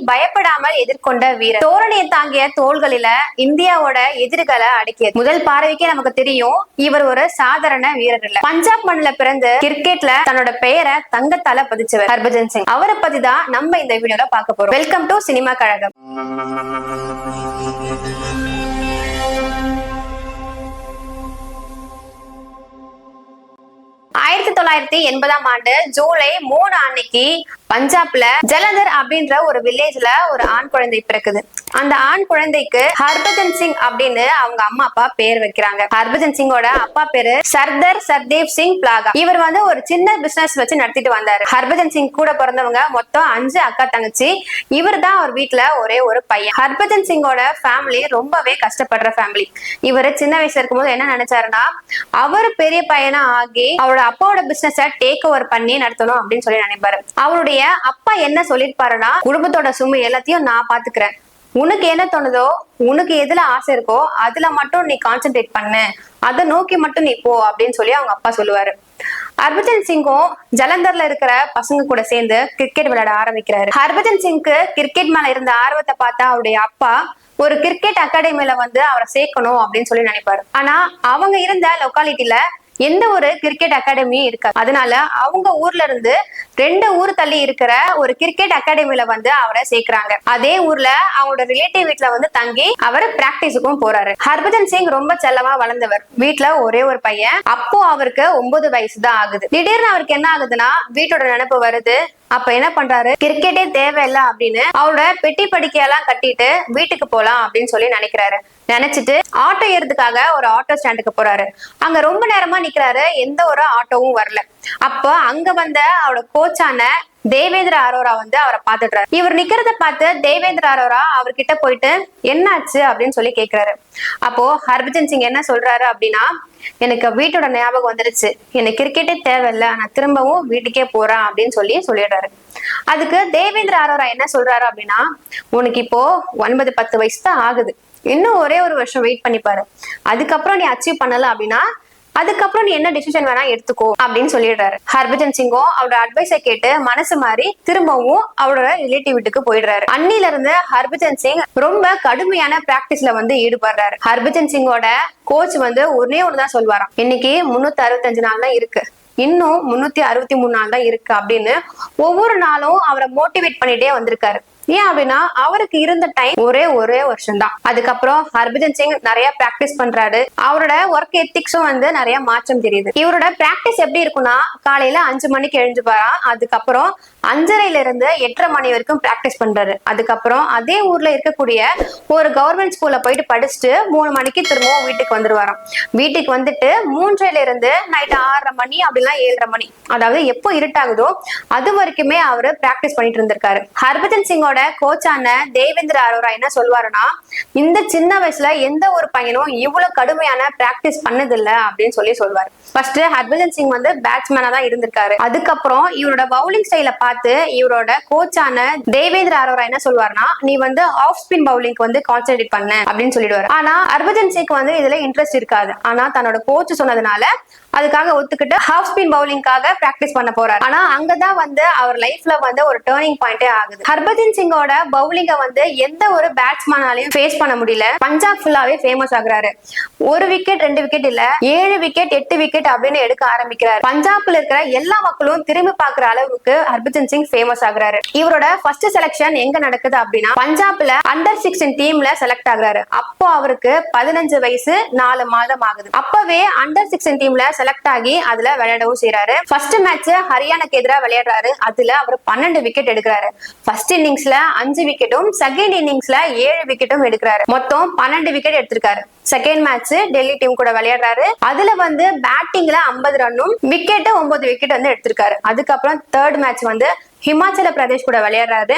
பயப்படாமல் எதிர்கொண்ட வீரர். தோரணையை தாங்கிய தோள்களில இந்தியாவோட எதிர்களை அடக்கியது. முதல் பார்வைக்கே நமக்கு தெரியும் இவர் ஒரு சாதாரண வீரர் இல்ல. பஞ்சாப் மண்ணில பிறந்து கிரிக்கெட்ல தன்னோட பெயரை தங்கத்தால பதிச்சவர் ஹர்பஜன் சிங். அவரை பத்தி தான் நம்ம இந்த வீடியோல பார்க்க போறோம். வெல்கம் டு சினிமா கழகம். 1980ஆம் ஆண்டு ஜூலை 3 அன்னைக்கு பஞ்சாப்ல ஜலந்தர் அப்படின்ற ஒரு வில்லேஜ்ல ஒரு ஆண் குழந்தை பிறக்குது. அந்த ஆண் குழந்தைக்கு ஹர்பஜன் சிங் அப்படின்னு அவங்க அம்மா அப்பா பேர் வைக்கிறாங்க. ஹர்பஜன் சிங்கோட அப்பா பேரு சர்தார் சர்தேவ் சிங் பிளாகா. இவர் வந்து ஒரு சின்ன பிசினஸ் வச்சு நடத்திட்டு வந்தாரு. ஹர்பஜன் சிங் கூட பிறந்தவங்க மொத்தம் 5 அக்கா தங்கச்சி. இவர் தான் அவர் வீட்டுல ஒரே ஒரு பையன். ஹர்பஜன் சிங்கோட ஃபேமிலி ரொம்பவே கஷ்டப்படுற ஃபேமிலி. இவர் சின்ன வயசுல இருக்கும்போது என்ன நினைச்சாருன்னா அவர் பெரிய பையனா ஆகி அவரோட அப்பாவோட பிசினஸ டேக் ஓவர் பண்ணி நடத்தணும் அப்படின்னு சொல்லி நினைப்பாரு. அவருடைய அப்பா என்ன சொல்லிருப்பாருன்னா, குடும்பத்தோட சுமை எல்லாத்தையும் நான் பாத்துக்கிறேன், உனக்கு என்ன தோணுதோ, உனக்கு எதுல ஆசை இருக்கோ அதுல மட்டும் நீ கான்சென்ட்ரேட் பண்ணு, அதை நோக்கி மட்டும் நீ போ அப்படின்னு சொல்லி அவங்க அப்பா சொல்லுவாரு. ஹர்பஜன் சிங்கும் ஜலந்தர்ல இருக்கிற பசங்க கூட சேர்ந்து கிரிக்கெட் விளையாட ஆரம்பிக்கிறாரு. ஹர்பஜன் சிங்க்கு கிரிக்கெட் மேல இருந்த ஆர்வத்தை பார்த்தா அவருடைய அப்பா ஒரு கிரிக்கெட் அகாடமில வந்து அவரை சேர்க்கணும் அப்படின்னு சொல்லி நினைப்பாரு. ஆனா அவங்க இருந்த லொக்காலிட்டில எந்த ஒரு கிரிக்கெட் அகாடமியும் இருக்காது. அதனால அவங்க ஊர்ல இருந்து 2 ஊர் தள்ளி இருக்கிற ஒரு கிரிக்கெட் அகாடமில வந்து அவரை சேர்க்கிறாங்க. அதே ஊர்ல அவங்களோட ரிலேட்டிவ் வீட்டுல வந்து தங்கி அவர் பிராக்டிஸுக்கும் போறாரு. ஹர்பஜன் சிங் ரொம்ப செல்லமா வளர்ந்தவர். வீட்டுல ஒரே ஒரு பையன். அப்போ அவருக்கு 9 வயசு தான் ஆகுது. திடீர்னு அவருக்கு என்ன ஆகுதுன்னா வீட்டோட நினைப்பு வருது. அப்ப என்ன பண்றாரு, கிரிக்கெட்டே தேவையில்லை அப்படின்னு அவரோட பெட்டி படிக்கையெல்லாம் கட்டிட்டு வீட்டுக்கு போலாம் அப்படின்னு சொல்லி நினைக்கிறாரு. நினைச்சிட்டு ஆட்டோ ஏறதுக்காக ஒரு ஆட்டோ ஸ்டாண்டுக்கு போறாரு. அங்க ரொம்ப நேரமா நிக்கிறாரு, எந்த ஒரு ஆட்டோவும் வரல. அப்ப அங்க வந்த அவரோட கோச்சான தேவேந்திர அரோரா வந்து அவரை பாத்துட்டாரு. இவர் நிக்கிறத பார்த்து தேவேந்திர அரோரா அவர்கிட்ட போயிட்டு என்னாச்சு அப்படின்னு சொல்லி கேக்குறாரு. அப்போ ஹர்பஜன் சிங் என்ன சொல்றாரு அப்படின்னா, எனக்கு வீட்டோட ஞாபகம் வந்துருச்சு, எனக்கு கிரிக்கெட்டே தேவையில்லை, நான் திரும்பவும் வீட்டுக்கே போறேன் அப்படின்னு சொல்லிடுறாரு. அதுக்கு தேவேந்திர அரோரா என்ன சொல்றாரு அப்படின்னா, உனக்கு இப்போ 9-10 வயசு தான் ஆகுது, இன்னும் ஒரே ஒரு வருஷம் வெயிட் பண்ணிப்பாரு, அதுக்கப்புறம் நீ அச்சீவ் பண்ணல அப்படின்னா அதுக்கப்புறம் நீ என்ன டிசிஷன் வேணா எடுத்துக்கோ அப்படின்னு சொல்லிடுறாரு. ஹர்பஜன் சிங்கும் அவரோட அட்வைஸை கேட்டு மனசு மாறி திரும்பவும் அவரோட ரிலேட்டிவ் வீட்டுக்கு போயிடுறாரு. அன்னில இருந்து ஹர்பஜன் சிங் ரொம்ப கடுமையான பிராக்டிஸ்ல வந்து ஈடுபடுறாரு. ஹர்பஜன் சிங்கோட கோச் வந்து ஒன்னே ஒண்ணுதான் சொல்வாராம், இன்னைக்கு 365 நாள் தான் இருக்கு, இன்னும் 363 நாள் தான் இருக்கு அப்படின்னு ஒவ்வொரு நாளும் அவரை மோட்டிவேட் பண்ணிட்டே வந்திருக்காரு. ஏன் அப்படின்னா அவருக்கு இருந்த டைம் ஒரே வருஷம் தான். அதுக்கப்புறம் ஹர்பஜன் சிங் நிறைய பிராக்டிஸ் பண்றாரு. அவரோட ஒர்க் எத்திக்ஸும் வந்து நிறைய மாற்றம் தெரியுது. இவரோட பிராக்டிஸ் எப்படி இருக்குன்னா, காலையில 5 மணிக்கு எழுந்துப்பாரா, அதுக்கப்புறம் 5:30 இருந்து 8:30 மணி வரைக்கும் பிராக்டிஸ் பண்றாரு. அதுக்கப்புறம் அதே ஊர்ல இருக்கக்கூடிய ஒரு கவர்மெண்ட் ஸ்கூல்ல போயிட்டு படிச்சுட்டு 3 மணிக்கு திரும்பவும் வீட்டுக்கு வந்துருவாராம். வீட்டுக்கு வந்துட்டு 3:30 இருந்து நைட் 6:30 மணி அப்படிலாம் 7:30 மணி, அதாவது எப்போ இருட்டாகுதோ அது வரைக்குமே அவரு பிராக்டிஸ் பண்ணிட்டு இருந்திருக்காரு. ஹர்பஜன் சிங்கோட கோச்சான தேவேந்திர அரோரா என்ன சொல்வாருன்னா, இந்த சின்ன வயசுல எந்த ஒரு பையனும் இவ்வளவு கடுமையான பிராக்டிஸ் பண்ணதில்லை அப்படின்னு சொல்லுவாரு. ஃபர்ஸ்ட் ஹர்பஜன் சிங் வந்து பேட்ஸ்மேனா தான் இருந்திருக்காரு. அதுக்கப்புறம் இவரோட பவுலிங் ஸ்டைல பார்த்து இவரோட கோச்சான தேவேந்திர அரோரா என்ன சொல்வாருன்னா, நீ வந்து ஆஃப் ஸ்பின் பவுலிங்க்கு வந்து கான்சென்ட்ரேட் பண்ண அப்படின்னு சொல்லிடுவாரு. ஆனா ஹர்பஜன் சிங் வந்து இதுல இன்ட்ரெஸ்ட் இருக்காது. ஆனா தன்னோட கோச் சொன்னதுனால அதுக்காக ஒத்துக்கிட்டு ஹாஃப் ஸ்பின் பவுலிங்காக பிராக்டிஸ் பண்ண போறாரு. ஆனா அங்கதான் வந்து அவர் லைஃப்ல வந்து ஒரு டேர்னிங் பாயிண்டே ஆகுது. ஹர்பஜன் சிங்கோட பவுலிங்க வந்து எந்த ஒரு பேட்ஸ்மேனாலையும் ஃபேஸ் பண்ண முடியல. பஞ்சாப் ஃபுல்லாவே ஃபேமஸ் ஆகுறாரு. 1 விக்கெட் 2 விக்கெட் இல்ல, 7 விக்கெட் 8 விக்கெட் அப்படின்னு எடுக்க ஆரம்பிக்கிறாரு. பஞ்சாப்ல இருக்கிற எல்லா மக்களும் திரும்பி பாக்குற அளவுக்கு ஹர்பஜன் சிங் ஃபேமஸ் ஆகுறாரு. இவரோட ஃபர்ஸ்ட் செலக்ஷன் எங்க நடக்குது அப்படின்னா பஞ்சாப்ல அண்டர் 16 டீம்ல செலக்ட் ஆகுறாரு. அப்போ அவருக்கு 15 வயசு 4 மாதம் ஆகுது. அப்பவே அண்டர் 16 டீம்ல செலக்ட் ஆகி அதுல விளையாடவும் செய்யறாரு. ஃபர்ஸ்ட் மேட்ச் ஹரியானாக்கு எதிராக விளையாடுறாரு. அதுல அவர் 12 விக்கெட் எடுக்கிறாரு. ஃபர்ஸ்ட் இன்னிங்ஸ்ல 5 விக்கெட்டும் செகண்ட் இன்னிங்ஸ்ல 7 விக்கெட்டும் எடுக்கிறாரு. மொத்தம் 12 விக்கெட் எடுத்திருக்காரு. செகண்ட் மேட்ச் டெல்லி டீம் கூட விளையாடுறாரு. அதுல வந்து பேட்டிங்ல 50 ரன்னும் விக்கெட் 9 விக்கெட் வந்து எடுத்திருக்காரு. அதுக்கப்புறம் தேர்ட் மேட்ச் வந்து ஹிமாச்சல பிரதேஷ் கூட விளையாடுறாரு.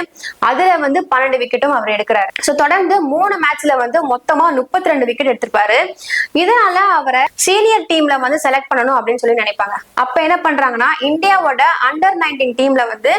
அதுல வந்து 12 விக்கெட்டும் அவர் எடுக்கிறாரு. சோ தொடர்ந்து 3 மேட்ச்ல வந்து மொத்தமா 32 விக்கெட் எடுத்திருப்பாரு. இதனால அவரை சீனியர் டீம்ல வந்து செலக்ட் பண்ணணும் அப்படின்னு சொல்லி நினைப்பாங்க. அப்ப என்ன பண்றாங்கன்னா, இந்தியாவோட அண்டர் 19 டீம்ல வந்து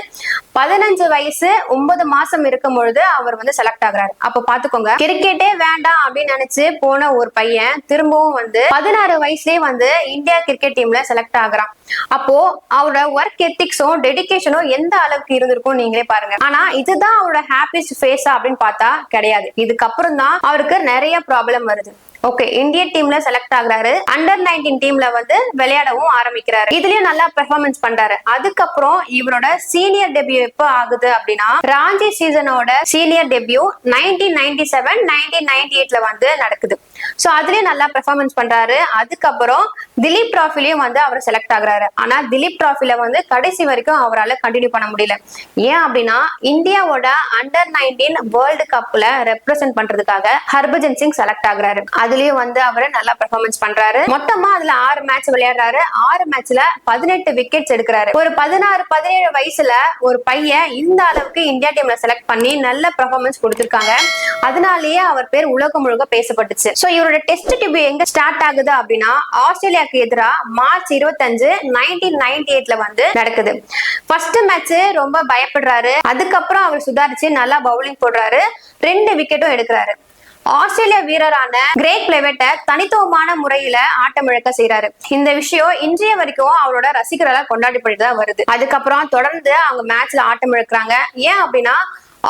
15 வயசு 9 மாசம் இருக்கும் பொழுது அவர் வந்து செலக்ட் ஆகுறாரு. அப்ப பாத்துக்கோங்க, கிரிக்கெட்டே வேண்டாம் அப்படின்னு நினைச்சு போன ஒரு பையன் திரும்பவும் வந்து 16 வயசுலயே வந்து இந்தியா கிரிக்கெட் டீம்ல செலக்ட் ஆகுறான். அப்போ அவரோட ஒர்க் எத்திக்ஸும் டெடிகேஷனும் எந்த அளவுக்கு இருந்திருக்கும் நீங்களே பாருங்க. ஆனா இதுதான் அவரோட ஹாப்பியஸ்ட் ஃபேஸா அப்படின்னு பார்த்தா கிடையாது. இதுக்கப்புறம் தான் அவருக்கு நிறைய ப்ராப்ளம் வருது. ஓகே, இந்தியன் டீம்ல செலக்ட் ஆகுறாரு, அண்டர் 19 டீம்ல வந்து விளையாடவும் ஆரம்பிக்கிறாரு. இதுலயும் நல்லா பெர்ஃபார்மன்ஸ் பண்றாரு. அதுக்கப்புறம் இவரோட சீனியர் டெபியூ எப்ப ஆகுது அப்படின்னா ராஞ்சி சீசனோட சீனியர் டெபியூ 1997 1998ல வந்து நடக்குது. சோ அதுலயும் நல்லா பெர்ஃபார்மன்ஸ் பண்றாரு. அதுக்கப்புறம் திலீப் டிராஃபிலையும் வந்து அவர் செலக்ட் ஆகுறாரு. ஆனா திலீப் டிராஃபில வந்து கடைசி வரைக்கும் அவரால் கண்டினியூ பண்ண முடியல. ஏன் அப்படின்னா இந்தியாவோட அண்டர் 19 வேர்ல்டு கப்ல ரெப்ரசென்ட் பண்றதுக்காக ஹர்பஜன் சிங் செலக்ட் ஆகுறாரு. அதுலயும் வந்து அவரு நல்லா பெர்ஃபார்மன்ஸ் பண்றாரு. மொத்தமா அதுல 6 மேட்ச் விளையாடுறாரு. 6 மேட்ச்ல 18 விக்கெட்ஸ் எடுக்கிறாரு. ஒரு 16-17 வயசுல ஒரு பையன் இந்த அளவுக்கு இந்தியா டீம்ல செலக்ட் பண்ணி நல்ல பெர்ஃபார்மன்ஸ் கொடுத்திருக்காங்க. அதனாலேயே அவர் பேர் உலகம் முழுக்க பேசப்பட்டுச்சு. சோ இவரோட டெஸ்ட் டெபியூ எங்க ஸ்டார்ட் ஆகுது அப்படின்னா ஆஸ்திரேலியாக்கு எதிராக மார்ச் 25 1998ல வந்து நடக்குது. ஃபர்ஸ்ட் மேட்ச் ரொம்ப பயப்படுறாரு. அதுக்கப்புறம் அவர் சுதாரிச்சு நல்லா பவுலிங் போடுறாரு. 2 விக்கெட்டும் எடுக்கிறாரு. ஆஸ்திரேலியா வீரரான கிரேக் லெவெட்ட தனித்துவமான முறையில ஆட்டம் இழக்க செய்யறாரு. இந்த விஷயம் இன்றைய வரைக்கும் அவரோட ரசிகர்களால் கொண்டாடப்பட்டு தான் வருது. அதுக்கப்புறம் தொடர்ந்து அவங்க மேட்ச்ல ஆட்டம் இழக்கிறாங்க. ஏன் அப்படின்னா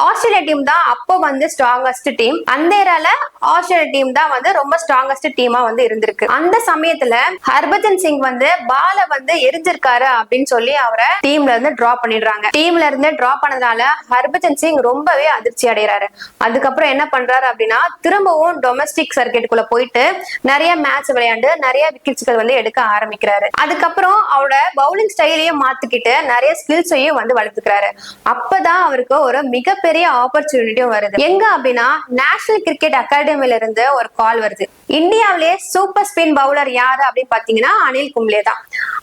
ஆஸ்திரேலியா டீம் தான் அப்போ வந்து ஸ்ட்ராங்கஸ்ட் டீம். அந்த ஏரால ஆஸ்திரேலியா டீம் தான் வந்து ரொம்ப ஸ்ட்ராங்கஸ்ட் டீமா வந்து இருந்திருக்கு. அந்த சமயத்துல ஹர்பஜன் சிங் வந்து பால வந்து எரிஞ்சிருக்காரு அப்படின்னு சொல்லி அவரை டீம்ல இருந்து டிரா பண்ணிடுறாங்க. டீம்ல இருந்து டிரா பண்ணதுனால ஹர்பஜன் சிங் ரொம்பவே அதிர்ச்சி அடைகிறாரு. அதுக்கப்புறம் என்ன பண்றாரு அப்படின்னா திரும்பவும் டொமஸ்டிக் சர்க்கிட்டுக்குள்ள போயிட்டு நிறைய மேட்ச் விளையாண்டு நிறைய விக்கெட்ஸ்கள் வந்து எடுக்க ஆரம்பிக்கிறாரு. அதுக்கப்புறம் அவரோட பவுலிங் ஸ்டைலையும் மாத்திக்கிட்டு நிறைய ஸ்கில்ஸையும் வந்து வளர்த்துக்கிறாரு. அப்பதான் அவருக்கு ஒரு மிக பெரிய ஆப்பர்ச்சுனிட்டியும் வருது. எங்க அப்படின்னா நேஷனல் கிரிக்கெட் அகாடமில இருந்து ஒரு கால் வருது. இந்தியாவிலேயே சூப்பர் ஸ்பின் பவுலர் யாரு அப்படின்னு பாத்தீங்கன்னா அனில் கும்ப்ளே தான்.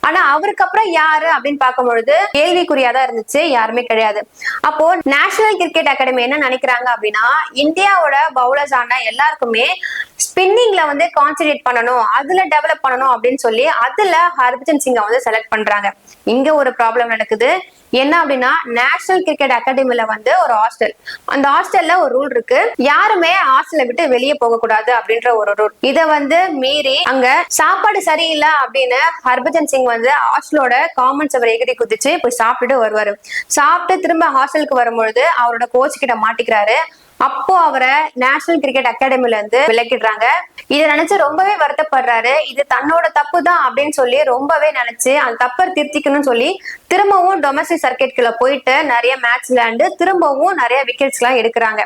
ஆனா அவருக்கு அப்புறம் யாரு அப்படின்னு பார்க்கும்பொழுது கேள்விக்குறியாதான் இருந்துச்சு, யாருமே கிடையாது. அப்போ நேஷனல் கிரிக்கெட் அகாடமி என்ன நினைக்கிறாங்க அப்படின்னா இந்தியாவோட பவுலர்ஸ் ஆன எல்லாருக்குமே ஸ்பின்னிங்ல வந்து கான்சென்ட்ரேட் பண்ணணும், அதுல டெவலப் பண்ணணும் அப்படின்னு சொல்லி அதுல ஹர்பஜன் சிங்கை வந்து செலக்ட் பண்றாங்க. இங்க ஒரு ப்ராப்ளம் நடக்குது. என்ன அப்படின்னா நேஷனல் கிரிக்கெட் அகாடமில வந்து ஒரு ஹாஸ்டல், அந்த ஹாஸ்டல்ல ஒரு ரூல் இருக்கு, யாருமே ஹாஸ்டலை விட்டு வெளியே போக கூடாது அப்படின்ற ஒரு ரூல். இத வந்து மீறி அங்க சாப்பாடு சரியில்லை அப்படின்னு ஹர்பஜன் சிங் வந்து ஹாஸ்டலோட காமன் சுவர் எகிரி குதிச்சு போய் சாப்பிட்டுட்டு வருவாரு. சாப்பிட்டு திரும்ப ஹாஸ்டலுக்கு வரும்பொழுது அவரோட கோச் கிட்ட மாட்டிக்கிறாரு. அப்போ அவரை நேஷனல் கிரிக்கெட் அகாடமில இருந்து விலக்கிடுறாங்க. இதை நினைச்சு ரொம்பவே வருத்தப்படுறாரு. இது தன்னோட தப்பு தான் அப்படின்னு சொல்லி ரொம்பவே நினைச்சு அந்த தப்பை திருத்திக்கணும்னு சொல்லி திரும்பவும் டொமஸ்டிக் சர்க்கிட்குள்ள போயிட்டு நிறைய மேட்ச் விளையாண்டு திரும்பவும் நிறைய விக்கெட்ஸ் எல்லாம் எடுக்கிறாங்க.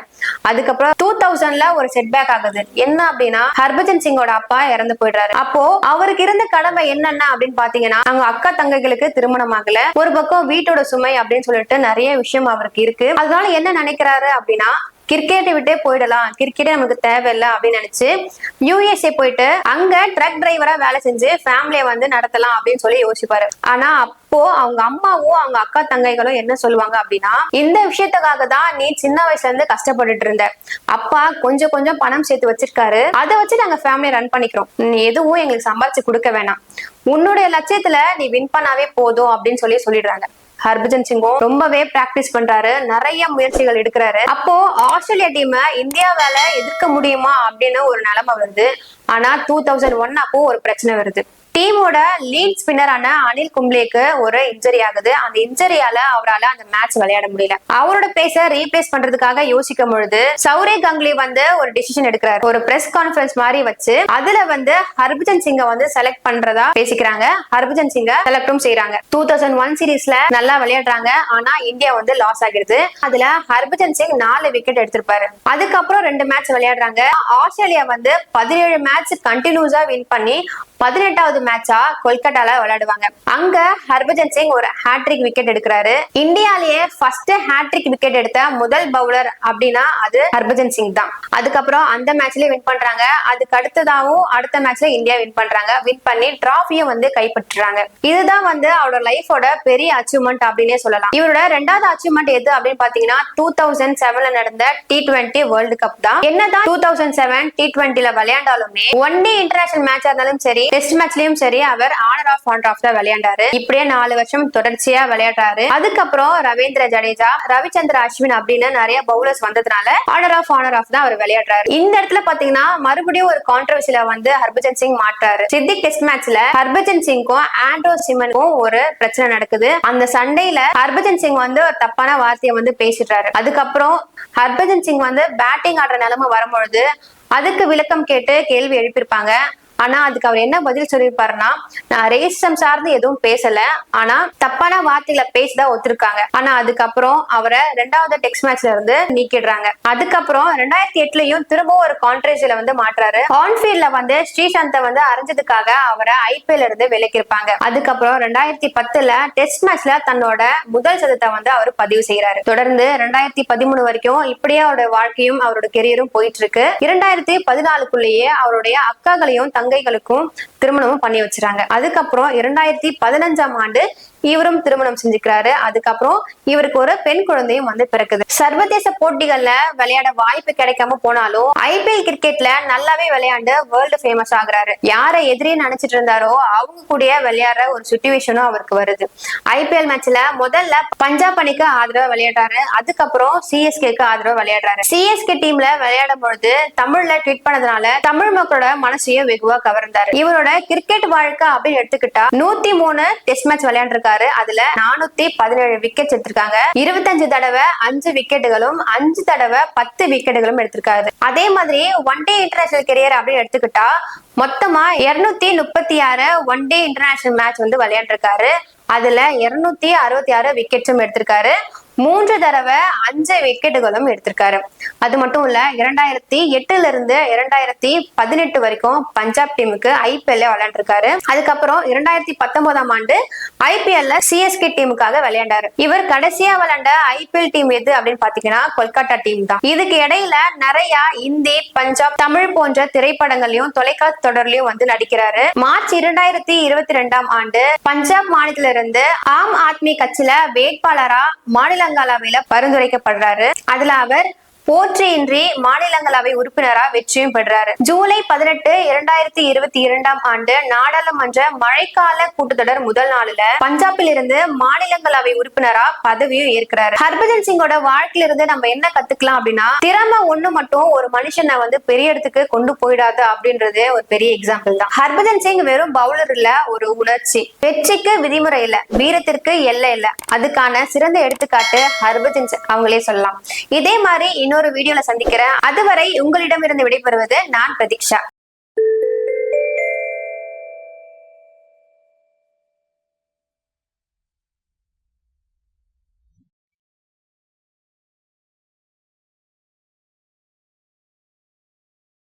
அதுக்கப்புறம் 2000ல ஒரு செட்பேக் ஆகுது. என்ன அப்படின்னா ஹர்பஜன் சிங்கோட அப்பா இறந்து போயிடுறாரு. அப்போ அவருக்கு இருந்த கடமை என்னென்ன அப்படின்னு பாத்தீங்கன்னா அவங்க அக்கா தங்கைகளுக்கு திருமணம் ஆகல, ஒரு பக்கம் வீட்டோட சுமை அப்படின்னு சொல்லிட்டு நிறைய விஷயம் அவருக்கு இருக்கு. அதனால என்ன நினைக்கிறாரு அப்படின்னா கிரிக்கெட்டை விட்டே போயிடலாம், கிரிக்கெட்டே நமக்கு தேவையில்லை அப்படின்னு நினைச்சு யூஎஸ்ஏ போயிட்டு அங்க ட்ரக் டிரைவரா வேலை செஞ்சு ஃபேமிலியை வந்து நடத்தலாம் அப்படின்னு சொல்லி யோசிப்பாரு. ஆனா அப்போ அவங்க அம்மாவும் அவங்க அக்கா தங்கைகளும் என்ன சொல்லுவாங்க அப்படின்னா இந்த விஷயத்துக்காக தான் நீ சின்ன வயசுல இருந்து கஷ்டப்பட்டுட்டு இருந்த, அப்பா கொஞ்சம் கொஞ்சம் பணம் சேர்த்து வச்சிருக்காரு, அதை வச்சு நாங்க ஃபேமிலியை ரன் பண்ணிக்கிறோம், நீ எதுவும் எங்களுக்கு சம்பாதிச்சு கொடுக்க வேணாம், உன்னுடைய லட்சியத்துல நீ வின் பண்ணாவே போதும் அப்படின்னு சொல்லிடுறாங்க. ஹர்பஜன் சிங்கும் ரொம்பவே பிராக்டிஸ் பண்றாரு, நிறைய முயற்சிகள் எடுக்கிறாரு. அப்போ ஆஸ்திரேலியா டீம் இந்தியாவால எதிர்க்க முடியுமா அப்படின்னு ஒரு நிலைமை வருது. ஆனா 2001 அப்போ ஒரு பிரச்சனை வருது. டீமோட லீட் ஸ்பின்னரான அனில் கும்ப்ளேக்கு ஒரு இன்ஜரி ஆகுது. அந்த இன்ஜரியால அவரால் அந்த மேட்ச் விளையாட முடியல. அவரோட பிளேஸை ரீப்ளேஸ் பண்றதுக்காக யோசிக்கும் பொழுது சௌரவ் கங்குலி வந்து ஒரு டிசிஷன் எடுக்கிறாரு. ஒரு பிரஸ் கான்ஃபரன்ஸ் மாதிரி வச்சு அதுல வந்து ஹர்பஜன் சிங்கை வந்து செலக்ட் பண்றதா பேசிக்கிறாங்க. ஹர்பஜன் சிங்கை செலக்டும் செய்யறாங்க. 2001 சீரீஸ்ல நல்லா விளையாடுறாங்க. ஆனா இந்தியா வந்து லாஸ் ஆகிடுது. அதுல ஹர்பஜன் சிங் 4 விக்கெட் எடுத்திருப்பாரு. அதுக்கப்புறம் 2 மேட்ச் விளையாடுறாங்க. ஆஸ்திரேலியா வந்து 17 மேட்ச் கண்டினியூஸா வின் பண்ணி 18வது மேட்சா கொல்கட்டால விளையாடுவாங்க. அங்க ஹர்பஜன் சிங் ஒரு ஹேட்ரிக் விக்கெட் எடுக்கிறாரு. இந்தியாலேயே ஃபர்ஸ்ட் ஹேட்ரிக் விக்கெட் எடுத்த முதல் பவுலர் அப்படின்னா அது ஹர்பஜன் சிங் தான். அதுக்கப்புறம் அந்த மேட்ச்லயே வின் பண்றாங்க. அதுக்கு அடுத்ததாவும் அடுத்த மேட்ச்ல இந்தியா வின் பண்றாங்க. வின் பண்ணி டிராஃபியும் வந்து கைப்பற்றுறாங்க. இதுதான் வந்து அவரோட லைஃபோட பெரிய அச்சீவ்மெண்ட் அப்படின்னே சொல்லலாம். இவரோட 2வது அச்சீவ்மெண்ட் எது அப்படின்னு பாத்தீங்கன்னா 2007ல நடந்த T20 வேர்ல்டு கப் தான். என்னதான் 2007 T20ல விளையாண்டாலுமே ஒன் டே இன்டர்நேஷனல் மேட்சா இருந்தாலும் சரி, டெஸ்ட் மேட்ச்லயும் வருஷம் சரி அவர் ஆனர் ஆஃப் தான் விளையாண்டாரு. இப்படியே 4 வருஷம் தொடர்ச்சியா விளையாடுறாரு. அதுக்கப்புறம் ரவீந்திர ஜடேஜா, ரவிச்சந்திர அஸ்வின் அப்படின்னு நிறைய பவுலர்ஸ் வந்ததுனால ஆனர் ஆஃப் தான் அவர் விளையாடுறாரு. இந்த இடத்துல பாத்தீங்கன்னா மறுபடியும் ஒரு கான்ட்ரவர்சில வந்து ஹர்பஜன் சிங் மாட்டாரு. சித்திக் டெஸ்ட் மேட்ச்ல ஹர்பஜன் சிங்கும் ஆண்ட்ரோ சிமனுக்கும் ஒரு பிரச்சனை நடக்குது. அந்த சண்டையில ஹர்பஜன் சிங் வந்து ஒரு தப்பான வார்த்தையை வந்து பேசிடுறாரு. அதுக்கப்புறம் ஹர்பஜன் சிங் வந்து பேட்டிங் ஆடுற நிலைமை வரும்பொழுது அதுக்கு விளக்கம் கேட்டு கேள்வி எழுப்பியிருப்பாங்க. ஆனா அதுக்கு அவர் என்ன பதில் சொல்லியிருப்பாருன்னா, நான் ரேசிசம் சார்ந்து எதுவும் பேசல, ஆனா தப்பான வார்த்தைகளை பேசிதான் ஒத்துருக்காங்க. ஆனா அதுக்கப்புறம் அவரை 2வது டெஸ்ட் மேட்ச்ல இருந்து நீக்கிடுறாங்க. அதுக்கப்புறம் 2008லயும் திரும்பவும் ஒரு கான்ட்ரவர்சில வந்து மாற்றாரு. ஆன்ஃபீல்ட்ல வந்து ஸ்ரீசாந்தை வந்து அரைஞ்சதுக்காக அவரை ஐபிஎல் இருந்து விலக்கிருப்பாங்க. அதுக்கப்புறம் 2010ல டெஸ்ட் மேட்ச்ல தன்னோட முதல் சதத்தை வந்து அவர் பதிவு செய்யறாரு. தொடர்ந்து 2013 வரைக்கும் இப்படியே அவரோட வாழ்க்கையும் அவரோட கெரியரும் போயிட்டு இருக்கு. 2014க்குள்ளேயே அவருடைய அக்காக்களையும் தங்கைகளுக்கும் திருமணமும் பண்ணி வச்சிருக்காங்க. அதுக்கப்புறம் 2015ஆம் ஆண்டு இவரும் திருமணம் செஞ்சுக்கிறாரு. அதுக்கப்புறம் இவருக்கு ஒரு பெண் குழந்தையும் வந்து பிறக்குது. சர்வதேச போட்டிகள்ல விளையாட வாய்ப்பு கிடைக்காம போனாலும் ஐபிஎல் கிரிக்கெட்ல நல்லாவே விளையாண்டு வேர்ல்டு ஃபேமஸ் ஆகுறாரு. யாரை எதிரே நினைச்சிட்டு இருந்தாரோ அவங்க கூட விளையாடுற ஒரு சிச்சுவேஷனும் அவருக்கு வருது. ஐபிஎல் மேட்ச்ல முதல்ல பஞ்சாப் அணிக்கு ஆதரவா விளையாடுறாரு. அதுக்கப்புறம் சிஎஸ்கேக்கு ஆதரவா விளையாடுறாரு. சிஎஸ்கே டீம்ல விளையாடும் பொழுது தமிழ்ல ட்வீட் பண்ணதுனால தமிழ் மக்களோட மனசையும் வெகுவா கவர்ந்தாரு. இவரோட கிரிக்கெட் வாழ்க்கை அப்படின்னு எடுத்துக்கிட்டா 103 டெஸ்ட் மேட்ச் விளையாண்டுருக்காரு. அதுல 417 விக்கெட் எடுத்திருக்காங்க. 25 தடவை 5 விக்கெட்டுகளும் 5 தடவை 10 விக்கெட்டுகளும் எடுத்திருக்காரு. அதே மாதிரி ஒன் டே இன்டர்நேஷனல் கெரியர் அப்படின்னு எடுத்துக்கிட்டா மொத்தமா 236 ஒன் டே இன்டர்நேஷனல் மேட்ச் வந்து விளையாண்டிருக்காரு. அதுல 266 விக்கெட்ஸும் எடுத்திருக்காரு. 3 தடவை 5 விக்கெட்டுகளும் எடுத்திருக்காரு. அது மட்டும் இல்ல 2008ல இருந்து 2018 வரைக்கும் பஞ்சாப் டீமுக்கு ஐபிஎல் விளையாண்டிருக்காரு. அதுக்கப்புறம் 2019ஆம் ஆண்டு ஐபிஎல்ல சிஎஸ்கே டீமுக்காக விளையாண்டாரு. இவர் கடைசியா விளையாண்ட ஐபிஎல் டீம் எது அப்படின்னு பாத்தீங்கன்னா கொல்கத்தா டீம் தான். இதுக்கு இடையில நிறைய இந்தி, பஞ்சாப், தமிழ் போன்ற திரைப்படங்களையும் தொலைக்காட்சி தொடர்லயும் வந்து நடிக்கிறாரு. மார்ச் 2022ஆம் ஆண்டு பஞ்சாப் மாநிலத்தில இருந்து ஆம் ஆத்மி கட்சியில வேட்பாளரா மாநிலங்களவையில பரிந்துரைக்கப்படுறாரு. அதுல அவர் போற்றியின்றி மாநிலங்களவை உறுப்பினரா வெற்றியும் பெற்றாரு. ஜூலை 18, 2022ஆம் ஆண்டு நாடாளுமன்ற மழைக்கால கூட்டத்தொடர் முதல் நாளில பஞ்சாபில் இருந்து மாநிலங்களவை உறுப்பினரா பதவியும் ஏற்கிறாரு. ஹர்பஜன் சிங்கோட வாழ்க்கையில இருந்து நம்ம என்ன கத்துக்கலாம் அப்படின்னா, திறமை ஒண்ணு மட்டும் ஒரு மனுஷனை வந்து பெரிய இடத்துக்கு கொண்டு போயிடாது அப்படின்றது ஒரு பெரிய எக்ஸாம்பிள் தான். ஹர்பஜன் சிங் வெறும் பவுலர் இல்ல, ஒரு உணர்ச்சி. வெற்றிக்கு விதிமுறை இல்ல, வீரத்திற்கு எல்லை இல்ல. அதுக்கான சிறந்த எடுத்துக்காட்டு ஹர்பஜன் சிங் அவங்களே சொல்லலாம். இதே மாதிரி இன்னொரு வீடியோல சந்திக்கிறேன். அதுவரை உங்களிடமிருந்து விடைபெறுவது நான் பிரதீக்ஷா.